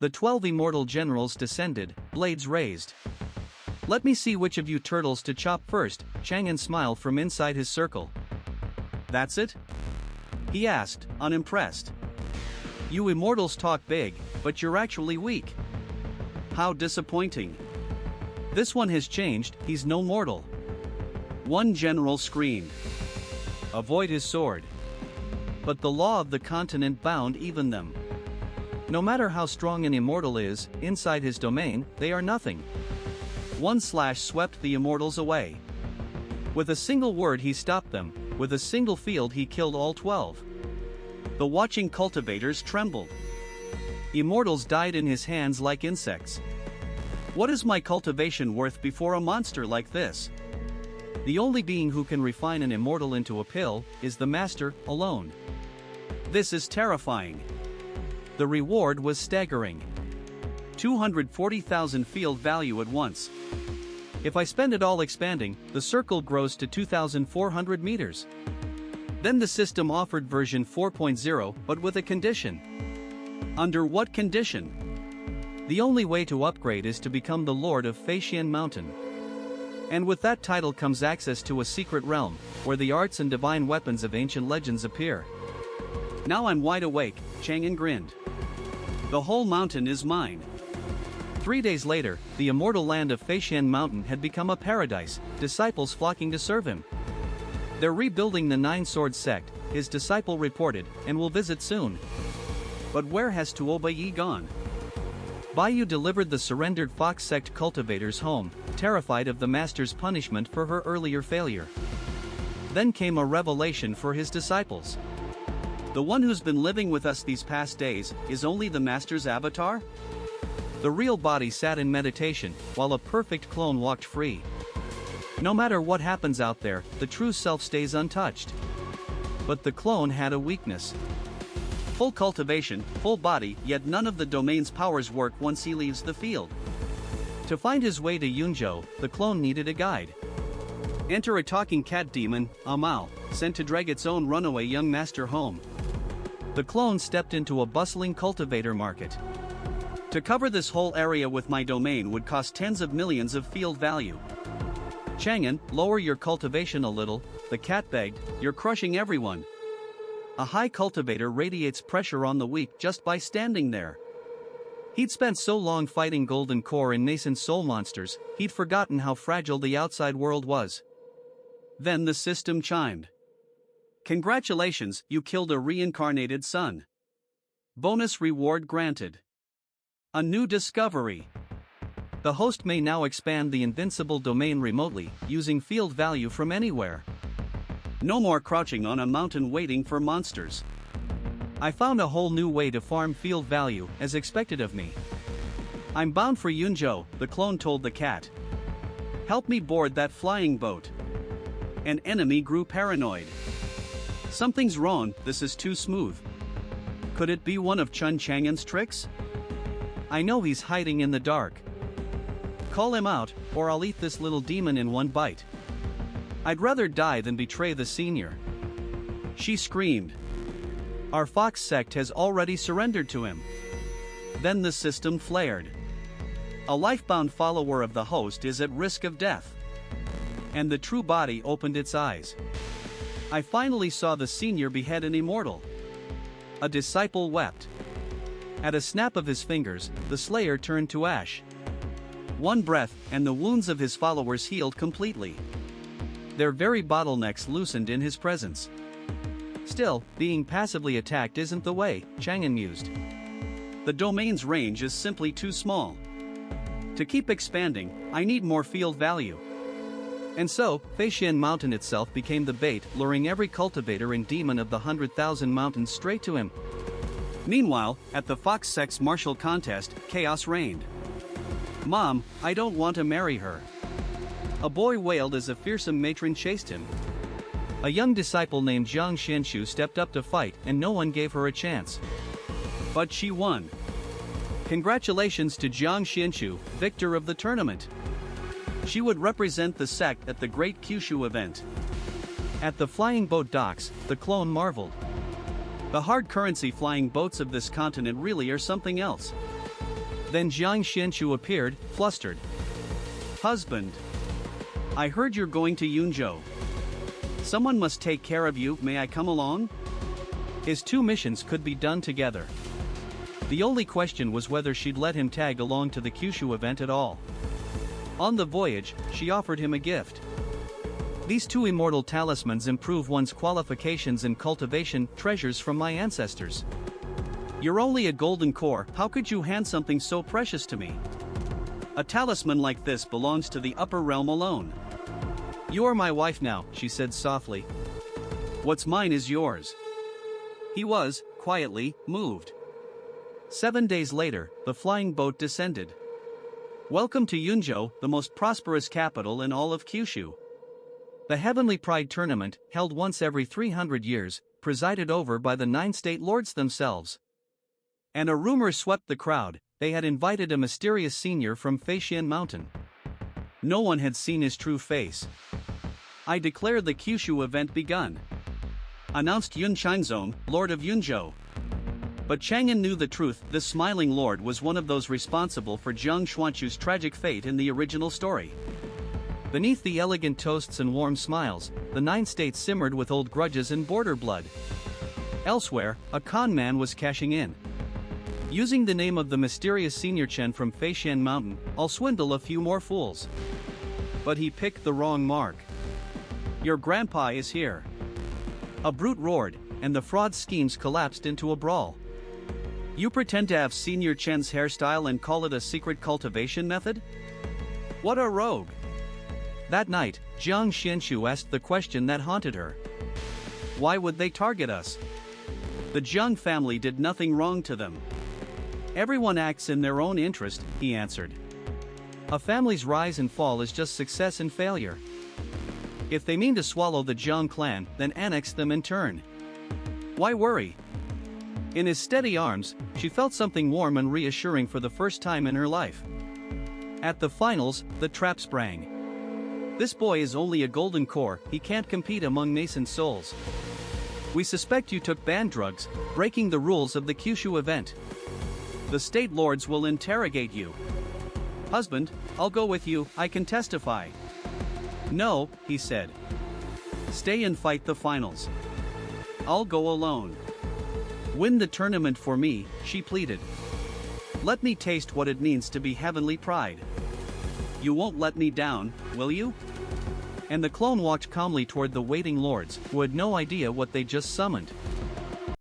The 12 immortal generals descended, blades raised. "Let me see which of you turtles to chop first," Chang'an smiled from inside his circle. "That's it?" he asked, unimpressed. "You immortals talk big, but you're actually weak. How disappointing. This one has changed, he's no mortal." One general screamed. "Avoid his sword." But the law of the continent bound even them. No matter how strong an immortal is, inside his domain, they are nothing. One slash swept the immortals away. With a single word he stopped them, with a single field he killed all 12. The watching cultivators trembled. Immortals died in his hands like insects. What is my cultivation worth before a monster like this? The only being who can refine an immortal into a pill is the master, alone. This is terrifying. The reward was staggering. 240,000 field value at once. If I spend it all expanding, the circle grows to 2,400 meters. Then the system offered version 4.0, but with a condition. Under what condition? The only way to upgrade is to become the Lord of Feishian Mountain. And with that title comes access to a secret realm, where the arts and divine weapons of ancient legends appear. Now I'm wide awake, Chang'an grinned. The whole mountain is mine. 3 days later, the immortal land of Feishian Mountain had become a paradise, disciples flocking to serve him. They're rebuilding the Nine Swords sect, his disciple reported, and will visit soon. But where has Tuoba gone? Baiyu delivered the surrendered Fox sect cultivators home, terrified of the master's punishment for her earlier failure. Then came a revelation for his disciples. The one who's been living with us these past days is only the master's avatar? The real body sat in meditation, while a perfect clone walked free. No matter what happens out there, the true self stays untouched. But the clone had a weakness. Full cultivation, full body, yet none of the domain's powers work once he leaves the field. To find his way to Yunzhou, the clone needed a guide. Enter a talking cat demon, Amal, sent to drag its own runaway young master home. The clone stepped into a bustling cultivator market. To cover this whole area with my domain would cost tens of millions of field value. Chang'an, lower your cultivation a little, the cat begged, you're crushing everyone. A high cultivator radiates pressure on the weak just by standing there. He'd spent so long fighting golden core and nascent soul monsters, he'd forgotten how fragile the outside world was. Then the system chimed. Congratulations, you killed a reincarnated son. Bonus reward granted. A new discovery. The host may now expand the Invincible domain remotely, using field value from anywhere. No more crouching on a mountain waiting for monsters. I found a whole new way to farm field value, as expected of me. I'm bound for Yunzhou, the clone told the cat. Help me board that flying boat. An enemy grew paranoid. Something's wrong, this is too smooth. Could it be one of Chang'an's tricks? I know he's hiding in the dark. Call him out, or I'll eat this little demon in one bite. I'd rather die than betray the senior. She screamed. Our Fox sect has already surrendered to him. Then the system flared. A lifebound follower of the host is at risk of death. And the true body opened its eyes. I finally saw the senior behead an immortal. A disciple wept. At a snap of his fingers, the slayer turned to ash. One breath, and the wounds of his followers healed completely. Their very bottlenecks loosened in his presence. Still, being passively attacked isn't the way, Chang'an mused. The domain's range is simply too small. To keep expanding, I need more field value. And so, Feishian Mountain itself became the bait, luring every cultivator and demon of the 100,000 mountains straight to him. Meanwhile, at the Fox Sect's martial contest, chaos reigned. Mom, I don't want to marry her. A boy wailed as a fearsome matron chased him. A young disciple named Jiang Xinshu stepped up to fight, and no one gave her a chance. But she won. Congratulations to Jiang Xinshu, victor of the tournament. She would represent the sect at the Great Kyushu event. At the flying boat docks, the clone marveled. The hard currency flying boats of this continent really are something else. Then Jiang Xianchu appeared, flustered. Husband. I heard you're going to Yunzhou. Someone must take care of you, may I come along? His two missions could be done together. The only question was whether she'd let him tag along to the Kyushu event at all. On the voyage, she offered him a gift. These two immortal talismans improve one's qualifications in cultivation, treasures from my ancestors. You're only a golden core, how could you hand something so precious to me? A talisman like this belongs to the upper realm alone. You are my wife now, she said softly. What's mine is yours. He was, quietly, moved. 7 days later, the flying boat descended. Welcome to Yunzhou, the most prosperous capital in all of Kyushu. The Heavenly Pride tournament, held once every 300 years, presided over by the 9 state lords themselves. And a rumor swept the crowd, they had invited a mysterious senior from Feixian Mountain. No one had seen his true face. I declare the Kyushu event begun, announced Yun Chang'an, Lord of Yunzhou. But Chang'an knew the truth, this smiling lord was one of those responsible for Jiang Xuanchu's tragic fate in the original story. Beneath the elegant toasts and warm smiles, the 9 states simmered with old grudges and border blood. Elsewhere, a con man was cashing in. Using the name of the mysterious senior Chen from Feixian Mountain, I'll swindle a few more fools. But he picked the wrong mark. Your grandpa is here. A brute roared, and the fraud schemes collapsed into a brawl. You pretend to have Senior Chen's hairstyle and call it a secret cultivation method? What a rogue! That night, Jiang Xianchu asked the question that haunted her. Why would they target us? The Jiang family did nothing wrong to them. Everyone acts in their own interest, he answered. A family's rise and fall is just success and failure. If they mean to swallow the Jiang clan, then annex them in turn. Why worry? In his steady arms, she felt something warm and reassuring for the first time in her life. At the finals, the trap sprang. This boy is only a golden core, he can't compete among nascent souls. We suspect you took banned drugs, breaking the rules of the Kyushu event. The state lords will interrogate you. Husband, I'll go with you, I can testify. No, he said. Stay and fight the finals. I'll go alone. Win the tournament for me, she pleaded. Let me taste what it means to be Heavenly Pride. You won't let me down, will you? And the clone walked calmly toward the waiting lords, who had no idea what they just summoned.